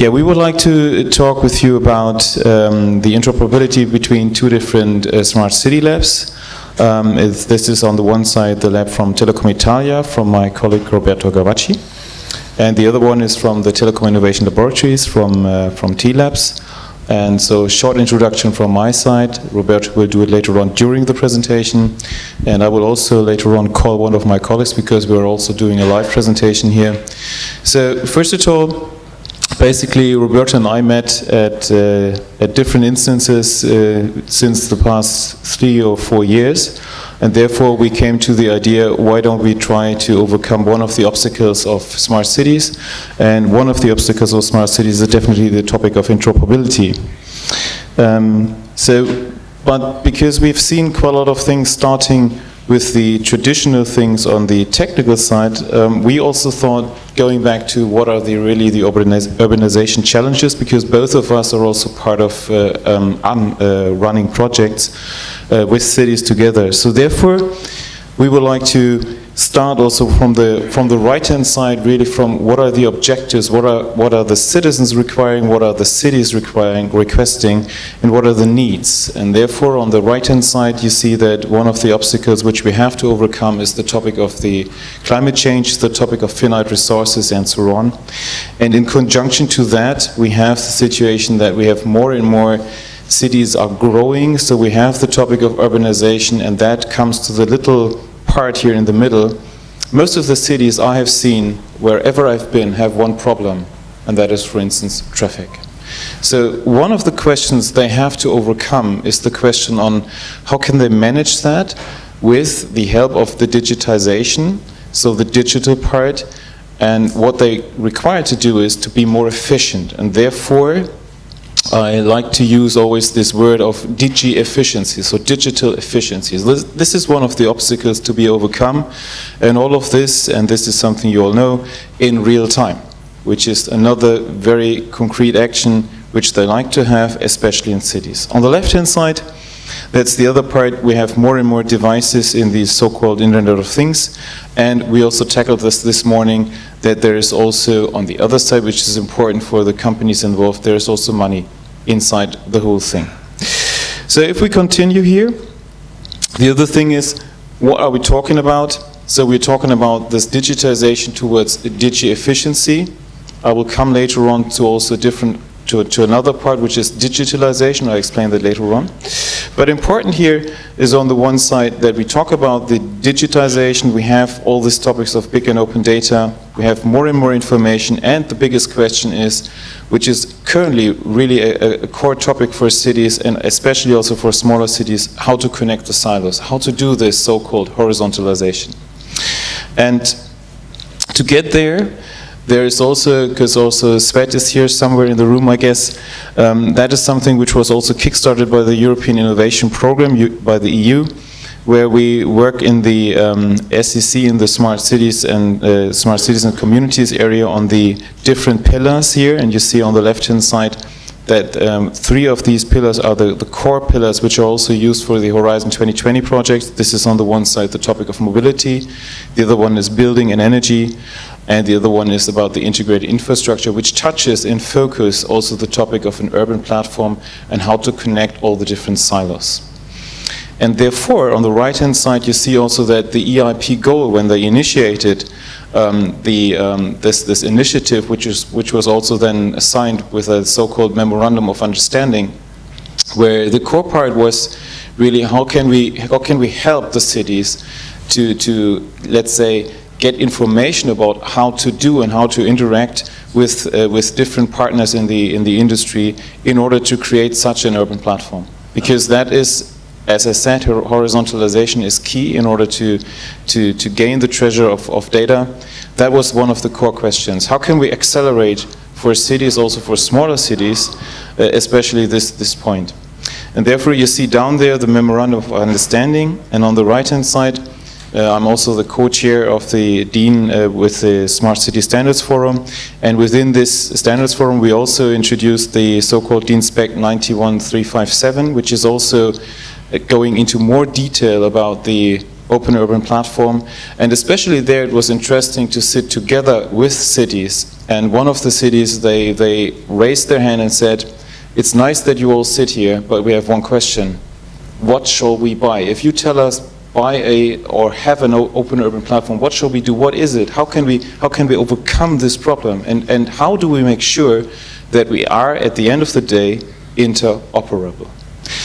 Yeah, we would like to talk with you about the interoperability between two different smart city labs. This is on the one side the lab from Telecom Italia from my colleague Roberto Gavacci, and the other one is from the Telecom Innovation Laboratories from T-Labs. And so short introduction from my side. Roberto will do it later on during the presentation, and I will also later on call one of my colleagues because we're also doing a live presentation here. So first of all, basically Roberto and I met at different instances since the past 3 or 4 years, and therefore we came to the idea, why don't we try to overcome one of the obstacles of smart cities, and one of the obstacles of smart cities is definitely the topic of interoperability. But because we've seen quite a lot of things starting with the traditional things on the technical side, we also thought going back to what are really the urbanization challenges, because both of us are also part of running projects with cities together. So therefore, we would like to start also from the right-hand side, really from what are the objectives, what are the citizens requiring, what are the cities requesting, and what are the needs. And therefore, on the right-hand side, you see that one of the obstacles which we have to overcome is the topic of the climate change, the topic of finite resources, and so on. And in conjunction to that, we have the situation that we have more and more cities are growing, so we have the topic of urbanization, and that comes to the little part here in the middle. Most of the cities I have seen, wherever I've been, have one problem, and that is, for instance, traffic. So one of the questions they have to overcome is the question on how can they manage that with the help of the digitization, so the digital part, and what they require to do is to be more efficient, and therefore I like to use always this word of DG efficiency, so digital efficiency. This is one of the obstacles to be overcome, and all of this, and this is something you all know, in real time, which is another very concrete action which they like to have, especially in cities. On the left-hand side, that's the other part. We have more and more devices in the so-called Internet of Things, and we also tackled this morning, that there is also on the other side, which is important for the companies involved, there is also money inside the whole thing. So if we continue here, the other thing is, what are we talking about? So we're talking about this digitization towards digi efficiency. I will come later on to also to another part, which is digitalization. I'll explain that later on. But important here is on the one side that we talk about the digitization. We have all these topics of big and open data. We have more and more information, and the biggest question is, which is currently really a core topic for cities, and especially also for smaller cities, how to connect the silos, how to do this so-called horizontalization. And to get there, there is also, because also Svet is here somewhere in the room, I guess, that is something which was also kickstarted by the European Innovation Program, by the EU, where we work in the SEC, in the Smart Cities and Communities area on the different pillars here, and you see on the left-hand side that 3 of these pillars are the core pillars which are also used for the Horizon 2020 project. This is on the one side the topic of mobility, the other one is building and energy, and the other one is about the integrated infrastructure, which touches in focus also the topic of an urban platform and how to connect all the different silos. And therefore, on the right-hand side, you see also that the EIP goal, when they initiated this initiative, which was also then assigned with a so-called memorandum of understanding, where the core part was really how can we help the cities to let's say get information about how to do and how to interact with different partners in the industry in order to create such an urban platform, because that is, as I said, horizontalization is key in order to gain the treasure of data. That was one of the core questions. How can we accelerate for cities, also for smaller cities, especially this point? And therefore you see down there the memorandum of understanding, and on the right-hand side, I'm also the co-chair of the Dean with the Smart City Standards Forum, and within this Standards Forum we also introduced the so-called Dean Spec 91357, which is also going into more detail about the open urban platform, and especially there it was interesting to sit together with cities and one of the cities, they raised their hand and said, it's nice that you all sit here, but we have one question. What shall we buy? If you tell us buy or have an open urban platform, what shall we do? What is it? How can we overcome this problem? And how do we make sure that we are, at the end of the day, interoperable?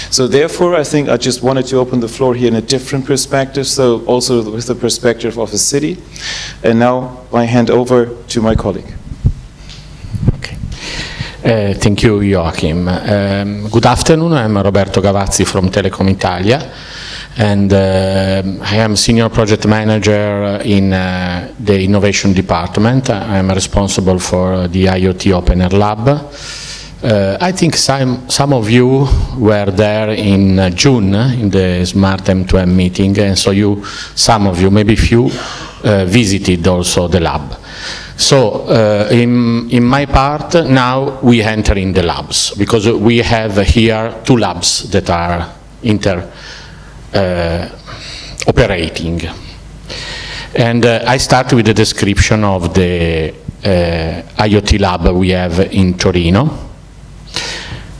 So therefore, I think I just wanted to open the floor here in a different perspective, so also with the perspective of the city. And now I hand over to my colleague. Okay. Thank you, Joachim. Good afternoon. I'm Roberto Gavazzi from Telecom Italia, and I am Senior Project Manager in the Innovation Department. I'm responsible for the IoT Open Air Lab. I think some of you were there in June in the Smart M2M meeting, and so some of you, maybe few, visited also the lab. So in my part, now we enter in the labs, because we have here 2 labs that are operating. And I start with the description of the IoT lab we have in Torino.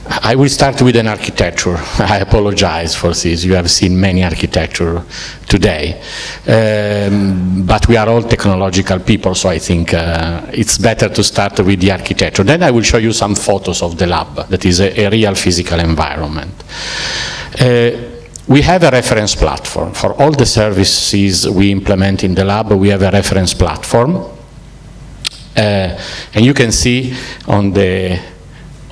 I will start with an architecture. I apologize for this. You have seen many architecture today. But we are all technological people, so I think it's better to start with the architecture. Then I will show you some photos of the lab that is a real physical environment. We have a reference platform. For all the services we implement in the lab, we have a reference platform. And you can see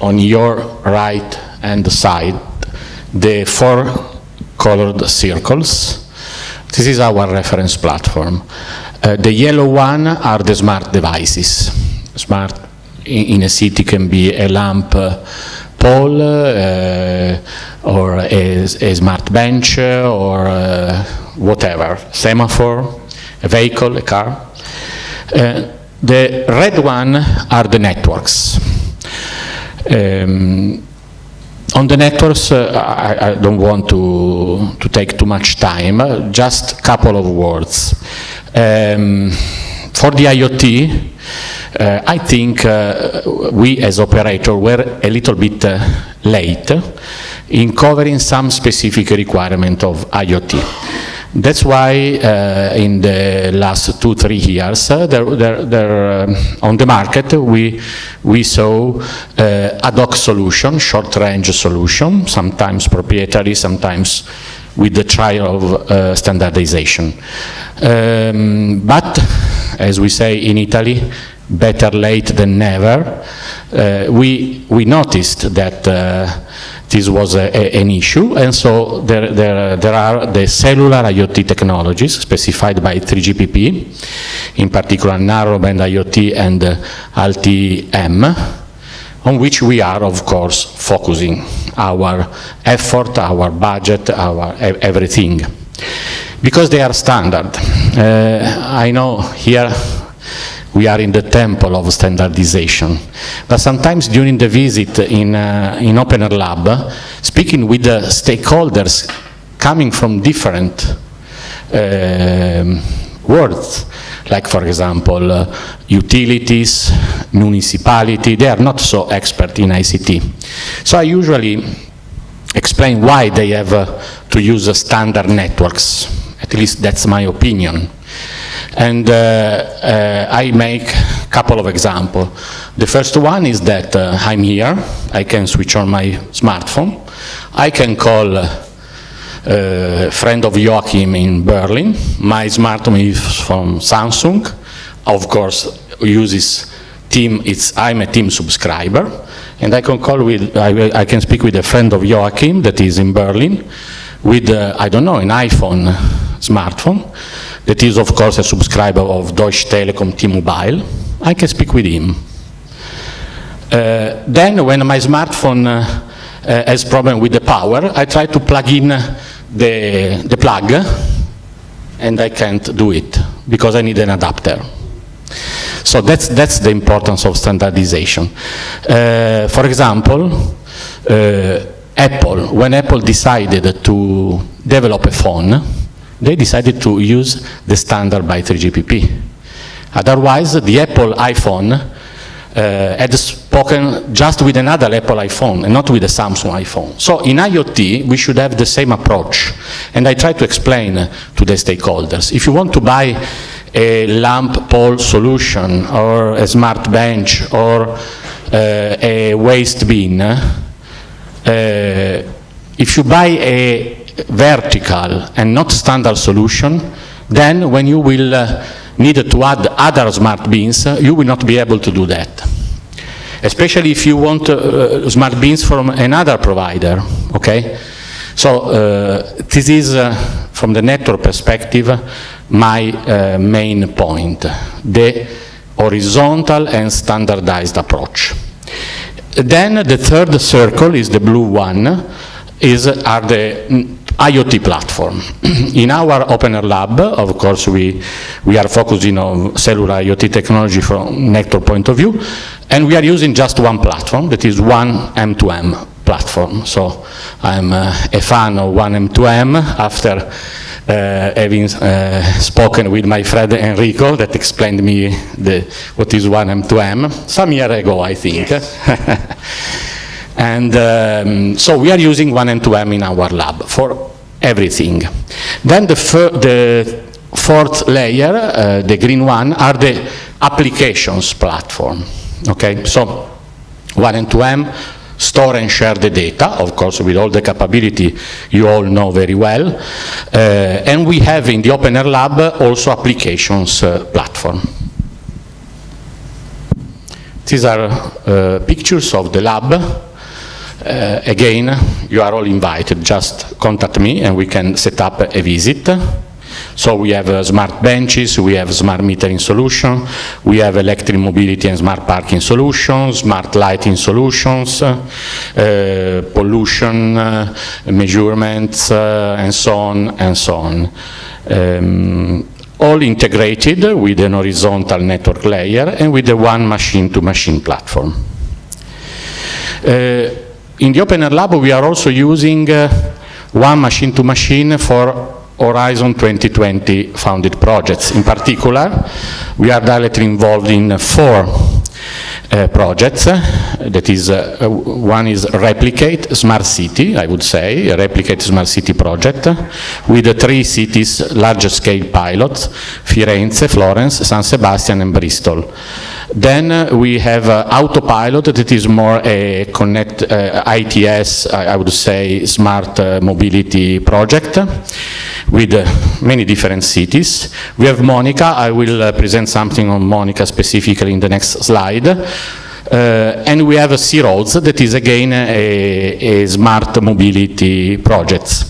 on your right hand side the 4 colored circles. This is our reference platform. The yellow one are the smart devices. Smart in a city can be a lamp pole or a smart bench or whatever, semaphore, a vehicle, a car. The red one are the networks. On the networks, I don't want to take too much time, just a couple of words. For the IoT, I think we as operator were a little bit late in covering some specific requirement of IoT. That's why in the last 2-3 years, on the market, we saw ad hoc solution, short-range solution, sometimes proprietary, sometimes with the trial of standardization. But, as we say in Italy, better late than never. We noticed that this was an issue, and so there are the cellular IoT technologies specified by 3GPP, in particular narrowband IoT and LTE-M, on which we are, of course, focusing our effort, our budget, our everything, because they are standard. I know here we are in the temple of standardization, but sometimes during the visit in Open Air Lab, speaking with the stakeholders coming from different worlds, like for example utilities, municipality, they are not so expert in ICT. So I usually explain why they have to use standard networks. At least that's my opinion. And I make a couple of examples. The first one is that I'm here, I can switch on my smartphone, I can call a friend of Joachim in Berlin, my smartphone is from Samsung, of course uses Team, I'm a Team subscriber, and I can call with, I can speak with a friend of Joachim that is in Berlin, with, I don't know, an iPhone smartphone, that is of course a subscriber of Deutsche Telekom T-Mobile. I can speak with him. Then when my smartphone has problem with the power, I try to plug in the plug, and I can't do it because I need an adapter. So that's the importance of standardization. For example, Apple, when Apple decided to develop a phone, they decided to use the standard by 3GPP. Otherwise, the Apple iPhone had spoken just with another Apple iPhone and not with a Samsung iPhone. So in IoT, we should have the same approach. And I try to explain to the stakeholders. If you want to buy a lamp pole solution or a smart bench or a waste bin, if you buy a vertical and not standard solution, then when you will need to add other smart bins, you will not be able to do that. Especially if you want smart bins from another provider, okay? So this is, from the network perspective, my main point, the horizontal and standardized approach. Then the third circle is the blue one, are the IoT platform. In our Open Air Lab, of course, we are focusing on cellular IoT technology from network point of view, and we are using just one platform, that is one M2M platform. So I'm a fan of one M2M after having spoken with my friend Enrico that explained me what is one M2M some year ago, I think. And so we are using one M2M in our lab for everything. Then the fourth layer, the green one, are the applications platform. Okay, so one M2M, store and share the data, of course, with all the capability you all know very well. And we have in the Open Air Lab also applications platform. These are pictures of the lab. Again, you are all invited. Just contact me and we can set up a visit. So we have smart benches, we have smart metering solution, we have electric mobility and smart parking solutions, smart lighting solutions, pollution measurements, and so on and so on. All integrated with an horizontal network layer and with the one machine-to-machine platform. In the Open Air Lab, we are also using one machine-to-machine for Horizon 2020 funded projects. In particular, we are directly involved in 4 projects. That is, one is Replicate Smart City, I would say, a Replicate Smart City project, with 3 cities, large-scale pilots, Firenze, Florence, San Sebastian, and Bristol. Then we have Autopilot, that is more a ITS, I would say, smart mobility project with many different cities. We have Monica. I will present something on Monica specifically in the next slide. And we have C-Roads, that is again a smart mobility project.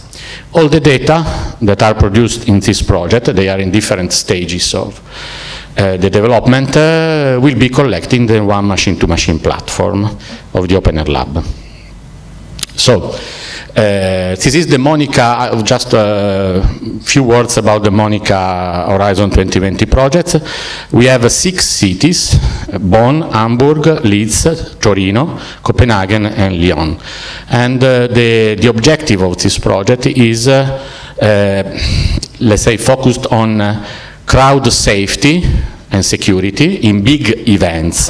All the data that are produced in this project, they are in different stages of the development, will be collected in the one machine-to-machine platform of the Open Air Lab. So, this is the Monica, just a few words about the Monica Horizon 2020 project. We have 6 cities, Bonn, Hamburg, Leeds, Torino, Copenhagen, and Lyon. And the objective of this project is, let's say, focused on crowd safety and security in big events,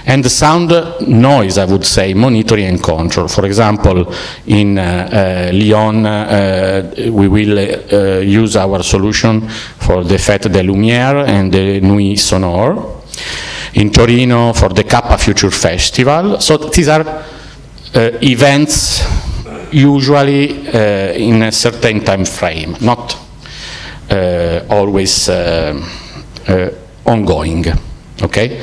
and the sound noise, I would say, monitoring and control. For example, in Lyon, we will use our solution for the Fête des Lumières and the Nuit Sonore. In Torino, for the Kappa Future Festival. So these are events usually in a certain time frame, not always ongoing, okay?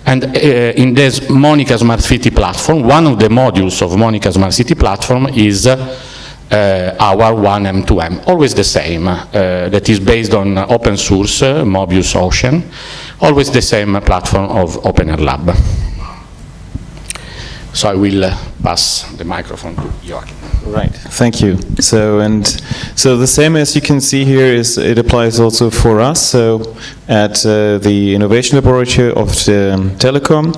And in this Monica Smart City platform, one of the modules of Monica Smart City platform is our one M2M, always the same, that is based on open source, Mobius Ocean, always the same platform of Open Air Lab. So I will pass the microphone to Joachim. Right, thank you. So the same as you can see here is it applies also for us. So at the Innovation Laboratory of the Telecom,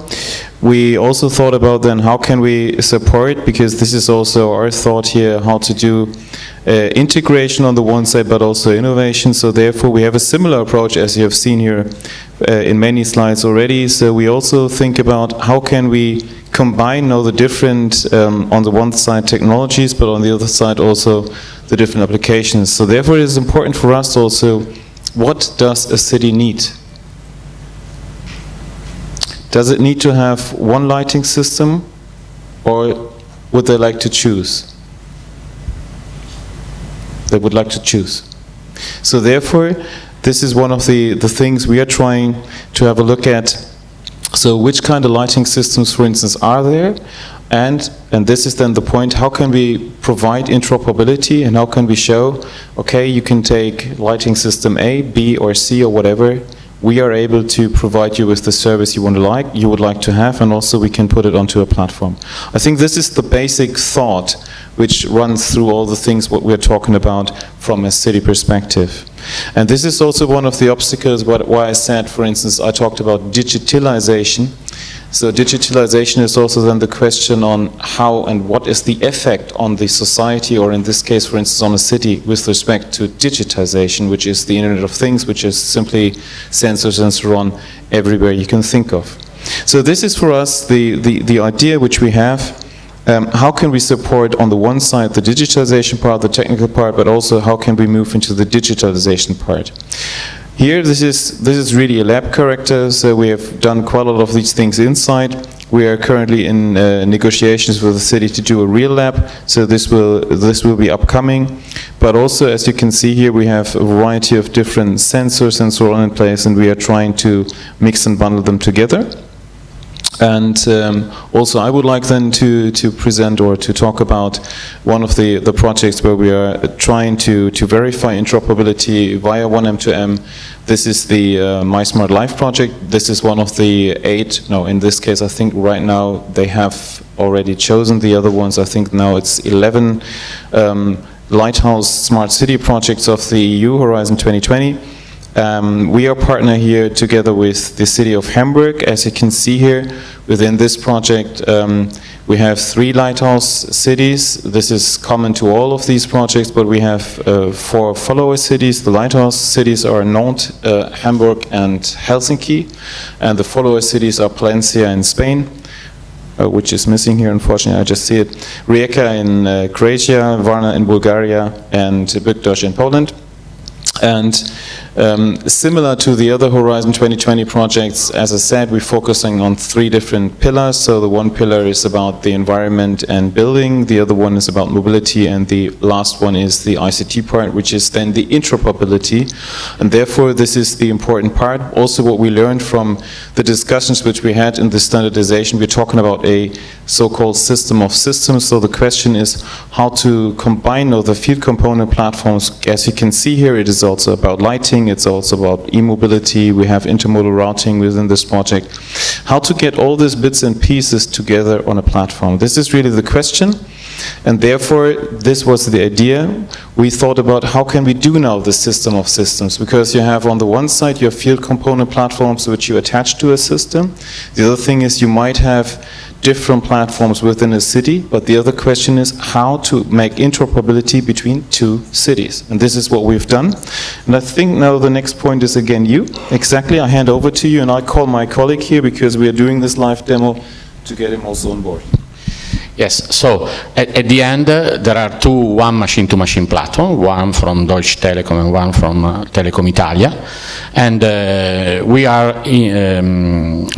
we also thought about then how can we support, because this is also our thought here, how to do integration on the one side, but also innovation. So therefore we have a similar approach as you have seen here in many slides already. So we also think about how can we combine all the different, on the one side technologies, but on the other side also the different applications. So therefore it is important for us also, what does a city need? Does it need to have one lighting system, or would they like to choose? They would like to choose. So therefore, this is one of the things we are trying to have a look at. So which kind of lighting systems, for instance, are there? And this is then the point, how can we provide interoperability, and how can we show, okay, you can take lighting system A, B, or C, or whatever. We are able to provide you with the service you would like to have, and also we can put it onto a platform. I think this is the basic thought which runs through all the things what we're talking about from a city perspective. And this is also one of the obstacles why I said, for instance, I talked about digitalization. So digitalization is also then the question on how and what is the effect on the society, or in this case, for instance, on a city with respect to digitization, which is the Internet of Things, which is simply sensors and so on everywhere you can think of. So this is for us the idea which we have. How can we support on the one side the digitalization part, the technical part, but also how can we move into the digitalization part? Here, this is really a lab character, so we have done quite a lot of these things inside. We are currently in negotiations with the city to do a real lab, so this will be upcoming. But also, as you can see here, we have a variety of different sensors and so on in place, and we are trying to mix and bundle them together. And also I would like then to present or to talk about one of the projects where we are trying to verify interoperability via 1M2M. This is the MySmart Life project. This is one of the 8, no, in this case I think right now they have already chosen the other ones. I think now it's 11 Lighthouse Smart City projects of the EU Horizon 2020. We are partner here together with the city of Hamburg. As you can see here, within this project, we have 3 lighthouse cities. This is common to all of these projects, but we have 4 follower cities. The lighthouse cities are Nantes, Hamburg, and Helsinki, and the follower cities are Palencia in Spain, which is missing here, unfortunately, I just see it, Rijeka in Croatia, Varna in Bulgaria, and Bydgoszcz in Poland. And similar to the other Horizon 2020 projects, as I said, we're focusing on 3 different pillars. So the one pillar is about the environment and building, the other one is about mobility, and the last one is the ICT part, which is then the interoperability. And therefore, this is the important part. Also, what we learned from the discussions which we had in the standardization, we're talking about a so-called system of systems. So the question is how to combine all the field component platforms. As you can see here, it is also about lighting, it's also about e-mobility, we have intermodal routing within this project. How to get all these bits and pieces together on a platform? This is really the question, and therefore this was the idea. We thought about how can we do now the system of systems, because you have on the one side your field component platforms which you attach to a system. The other thing is you might have different platforms within a city, but the other question is how to make interoperability between 2 cities. And this is what we've done. And I think now the next point is again you. Exactly, I hand over to you, and I call my colleague here because we are doing this live demo to get him also on board. Yes, so at the end there are 2 one machine-to-machine platform, one from Deutsche Telekom and one from Telecom Italia, and we are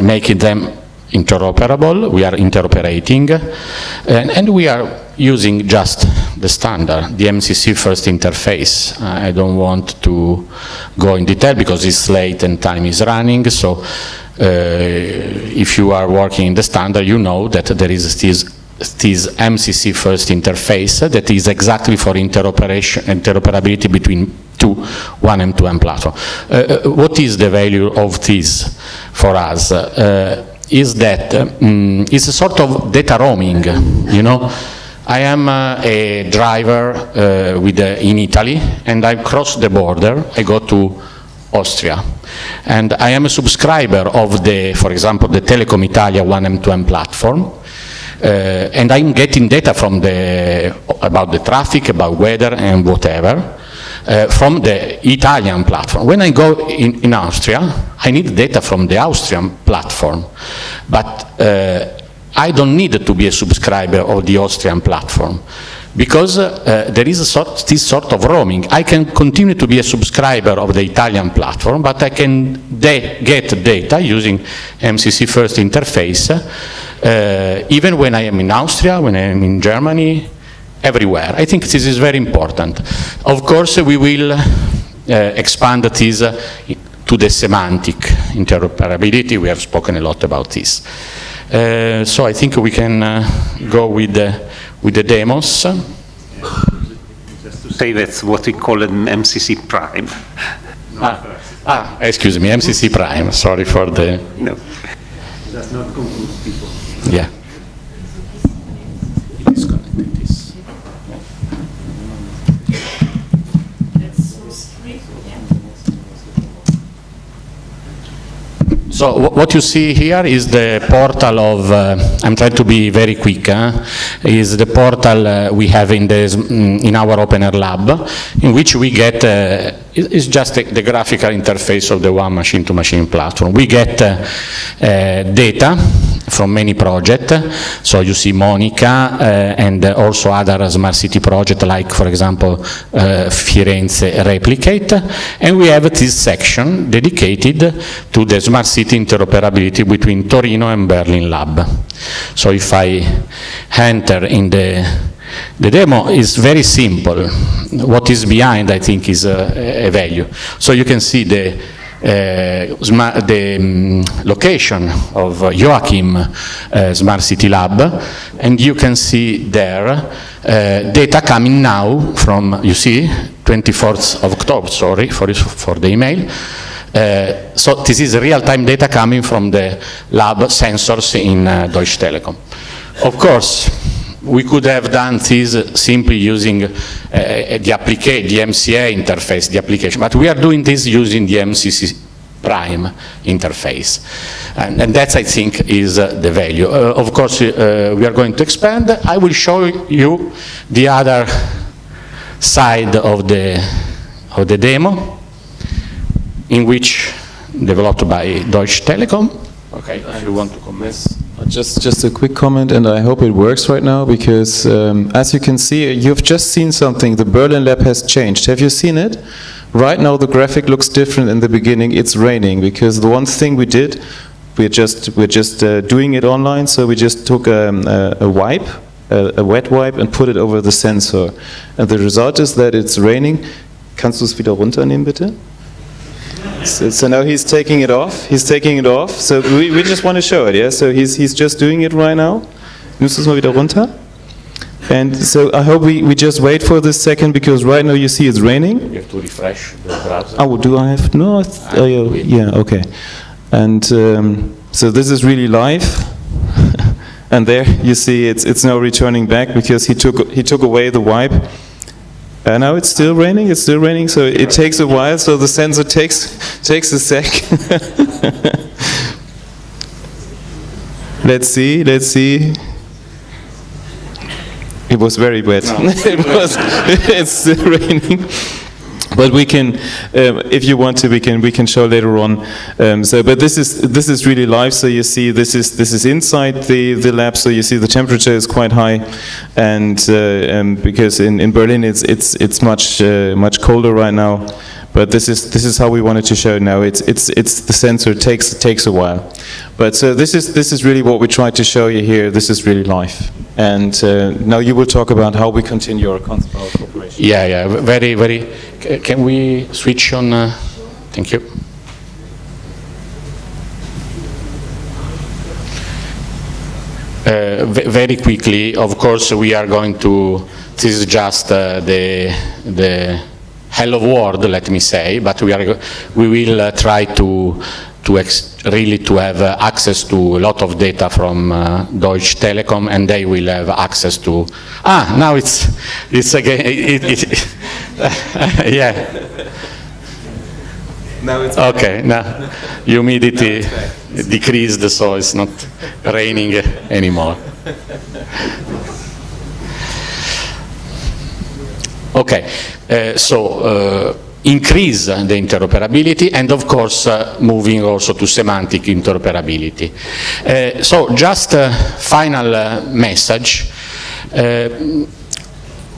making them interoperable, we are interoperating, and we are using just the standard, the MCC first interface. I don't want to go in detail because it's late and time is running, so if you are working in the standard, you know that there is this MCC first interface that is exactly for interoperability between 1M2M platform. What is the value of this for us? Is that it's a sort of data roaming, you know. I am a driver in Italy, and I cross the border. I go to Austria. And I am a subscriber of the, for example, the Telecom Italia 1M2M platform. And I'm getting data from about the traffic, about weather and whatever, from the Italian platform. When I go in Austria, I need data from the Austrian platform. But I don't need to be a subscriber of the Austrian platform, because there is this sort of roaming. I can continue to be a subscriber of the Italian platform, but I can get data using MCC first interface, even when I am in Austria, when I am in Germany, everywhere. I think this is very important. Of course, we will expand this to the semantic interoperability. We have spoken a lot about this. So I think we can go with the demos. Just to say that's what we call an MCC prime. Excuse me, MCC prime. Sorry for the... No, does not confuse people. Yeah. So what you see here is the portal of, I'm trying to be very quick, is the portal we have in our Open Air Lab, in which we get, it's just the graphical interface of the one machine-to-machine platform. We get data from many projects, so you see Monica and also other smart city projects like, for example, Firenze Replicate, and we have this section dedicated to the smart city interoperability between Torino and Berlin Lab. So if I enter in the demo, is very simple. What is behind, I think, is a value. So you can see the location of Joachim Smart City Lab, and you can see there data coming now from, you see, 24th of October, sorry for the email. So this is real-time data coming from the lab sensors in Deutsche Telekom. Of course, we could have done this simply using the MCA interface, the application, but we are doing this using the MCC prime interface. And that, I think, is the value. Of course, we are going to expand. I will show you the other side of the demo, in which developed by Deutsche Telekom. Okay, if you want to comment. Just a quick comment, and I hope it works right now, because as you can see, you've just seen something. The Berlin lab has changed. Have you seen it? Right now the graphic looks different. In the beginning it's raining, because the one thing we did, we're just doing it online, so we just took a wet wipe and put it over the sensor. And the result is that it's raining. Kannst du es wieder runternehmen, bitte? So now he's taking it off. He's taking it off. So we just want to show it, yeah? So he's just doing it right now. Nimmst du es mal wieder runter? And so I hope we just wait for this second, because right now you see it's raining. You have to refresh the browser. Oh, do I have? No. Yeah. Okay. And so this is really live. And there you see it's now returning back, because he took away the wipe. And now it's still raining. It's still raining. So it takes a while. So the sensor takes a sec. Let's see. It was very wet. No. It's still raining. But we can, if you want to, we can show later on. But this is really live. So you see, this is inside the lab. So you see the temperature is quite high, and because in Berlin it's much colder right now. But this is how we wanted to show it now. It's the sensor takes a while. But so this is really what we tried to show you here. This is really live. And now you will talk about how we continue our cooperation. Yeah, very, very. Can we switch on? Thank you. Very quickly, of course, we are going to. This is just the hello world, let me say, but we will try to really have access to a lot of data from Deutsche Telekom, and they will have access to. Now it's again. Yeah. Now it's Okay, now humidity decreased, so it's not raining anymore. Okay, so increase the interoperability, and of course moving also to semantic interoperability. So just a final message.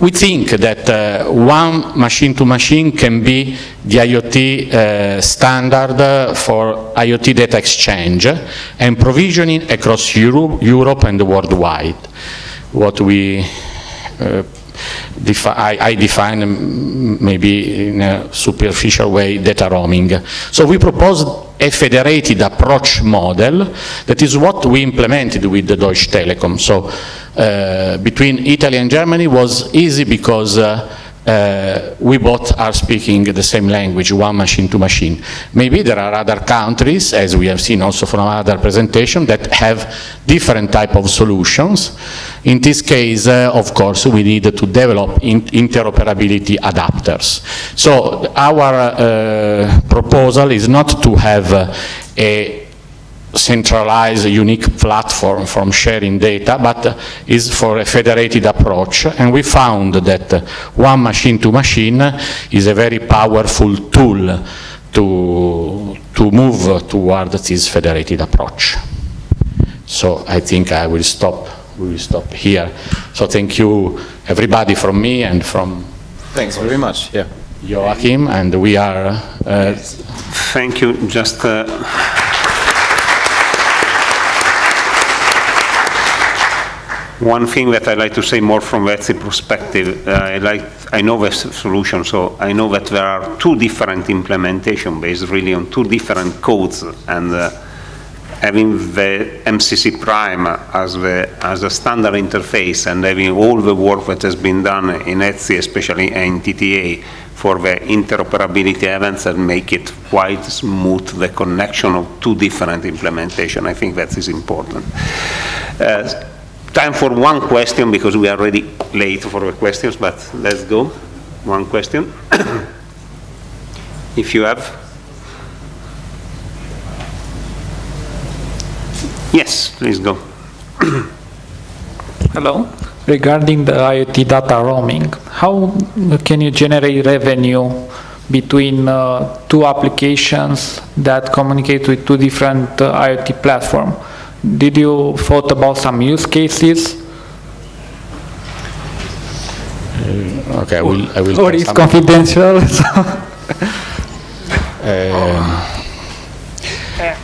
We think that one machine-to-machine can be the IoT standard for IoT data exchange and provisioning across Europe and worldwide. What we I define maybe in a superficial way data roaming. So we proposed a federated approach model. That is what we implemented with the Deutsche Telekom. So between Italy and Germany was easy because we both are speaking the same language, one machine to machine. Maybe there are other countries, as we have seen also from other presentation, that have different type of solutions. In this case, of course, we need to develop interoperability adapters. So our proposal is not to have a centralized, unique platform from sharing data, but is for a federated approach. And we found that one machine to machine is a very powerful tool to move toward this federated approach. So I think we will stop here. So thank you everybody from me and from Thanks very much. Yeah. Joachim, and we are Thank you. Just one thing that I like to say more from ETSI perspective, I know the solution, so I know that there are two different implementation based really on two different codes, and having the MCC Prime as a standard interface and having all the work that has been done in ETSI, especially in TTA, for the interoperability events and make it quite smooth, the connection of two different implementation. I think that is important. Time for one question, because we are already late for the questions, but let's go. One question. If you have. Yes, please go. Hello. Regarding the IoT data roaming, how can you generate revenue between two applications that communicate with two different IoT platforms? Did you thought about some use cases? okay. I will. Or it's confidential?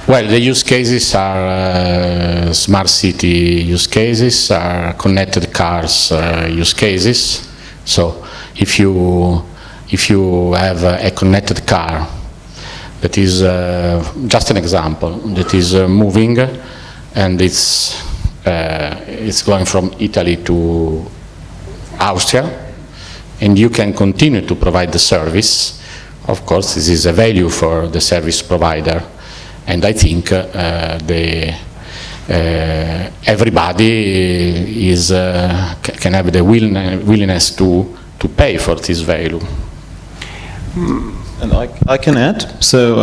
Well, the use cases are smart city use cases, are connected cars use cases. So if you have a connected car that is just an example, that is moving, and it's going from Italy to Austria, and you can continue to provide the service. Of course, this is a value for the service provider, and I think everybody can have the willingness to pay for this value. And I can add. So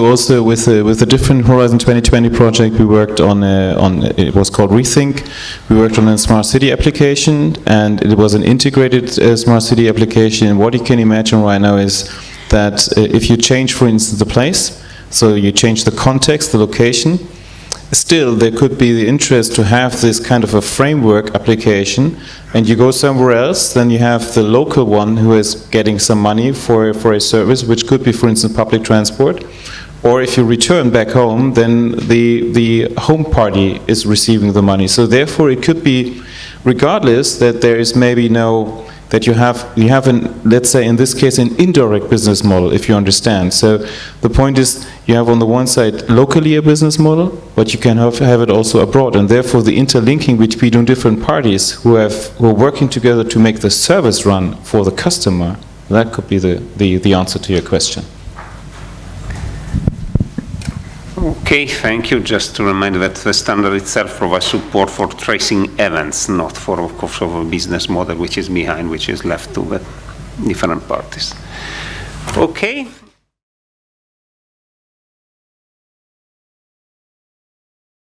also with the different Horizon 2020 project, we worked on it was called Rethink. We worked on a smart city application, and it was an integrated smart city application. And what you can imagine right now is that if you change, for instance, the place, so you change the context, the location, still there could be the interest to have this kind of a framework application, and you go somewhere else, then you have the local one who is getting some money for a service, which could be, for instance, public transport. Or if you return back home, then the home party is receiving the money. So therefore it could be, regardless that there is maybe no, that you have an, let's say in this case, an indirect business model, if you understand. So the point is, you have on the one side locally a business model, but you can have it also abroad, and therefore the interlinking between different parties who are working together to make the service run for the customer, that could be the answer to your question. Okay, thank you. Just to remind that the standard itself provides support for tracing events, not for, of course, of a business model which is behind, which is left to the different parties. Okay.